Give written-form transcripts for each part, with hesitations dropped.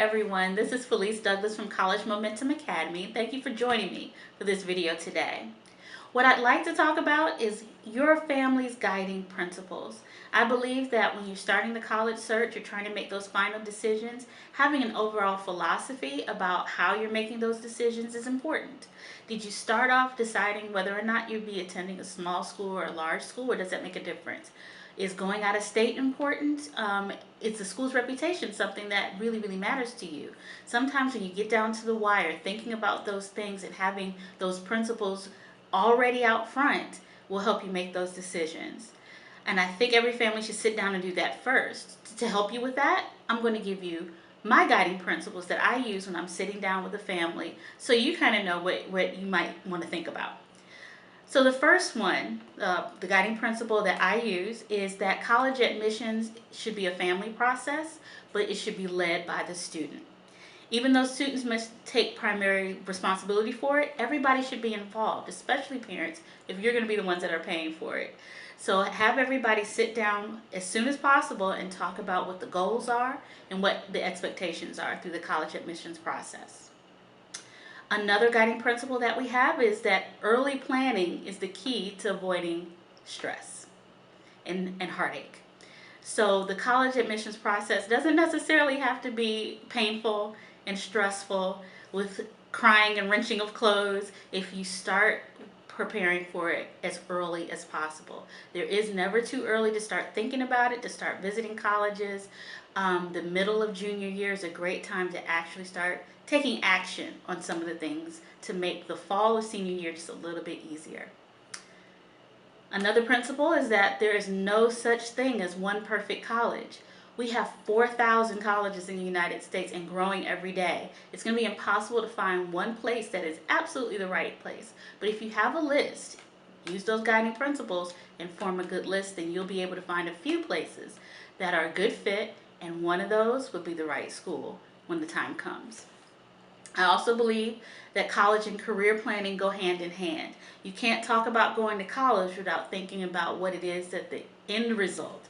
everyone, this is Felice Douglas from College Momentum Academy. Thank you for joining me for this video today. What I'd like to talk about is your family's guiding principles. I believe that when you're starting the college search, you're trying to make those final decisions, having an overall philosophy about how you're making those decisions is important. Did you start off deciding whether or not you'd be attending a small school or a large school, or does that make a difference? Is going out of state important? Is the school's reputation something that really matters to you? Sometimes when you get down to the wire, thinking about those things and having those principles already out front will help you make those decisions. And I think every family should sit down and do that first. To help you with that, I'm going to give you my guiding principles that I use when I'm sitting down with a family, so you kind of know what you might want to think about. So the first one, the guiding principle that I use, is that college admissions should be a family process, but it should be led by the student. Even though students must take primary responsibility for it, everybody should be involved, especially parents, if you're going to be the ones that are paying for it. So have everybody sit down as soon as possible and talk about what the goals are and what the expectations are through the college admissions process. Another guiding principle that we have is that early planning is the key to avoiding stress and heartache. So the college admissions process doesn't necessarily have to be painful and stressful with crying and wrenching of clothes if you start preparing for it as early as possible. There is never too early to start thinking about it, to start visiting colleges. The middle of junior year is a great time to actually start taking action on some of the things to make the fall of senior year just a little bit easier. Another principle is that there is no such thing as one perfect college. We have 4,000 colleges in the United States and growing every day. It's going to be impossible to find one place that is absolutely the right place. But if you have a list, use those guiding principles and form a good list, then you'll be able to find a few places that are a good fit, and one of those would be the right school when the time comes. I also believe that college and career planning go hand in hand. You can't talk about going to college without thinking about what it is that the end result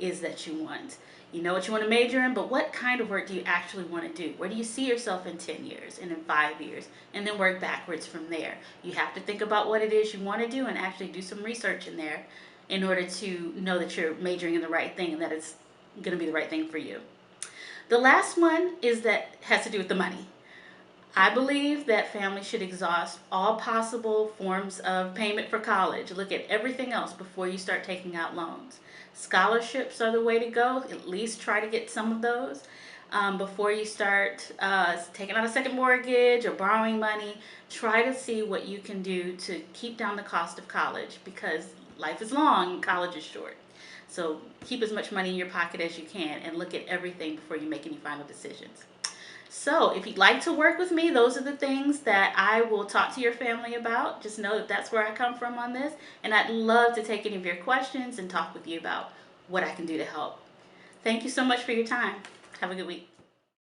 is that you want. You know what you want to major in, but what kind of work do you actually want to do? Where do you see yourself in 10 years and in 5 years? And then work backwards from there. You have to think about what it is you want to do and actually do some research in there in order to know that you're majoring in the right thing and that it's going to be the right thing for you. The last one has to do with the money. I believe that families should exhaust all possible forms of payment for college. Look at everything else before you start taking out loans. Scholarships are the way to go. At least try to get some of those before you start taking out a second mortgage or borrowing money. Try to see what you can do to keep down the cost of college, because life is long and college is short. So keep as much money in your pocket as you can and look at everything before you make any final decisions. So if you'd like to work with me, those are the things that I will talk to your family about. Just know that that's where I come from on this. And I'd love to take any of your questions and talk with you about what I can do to help. Thank you so much for your time. Have a good week.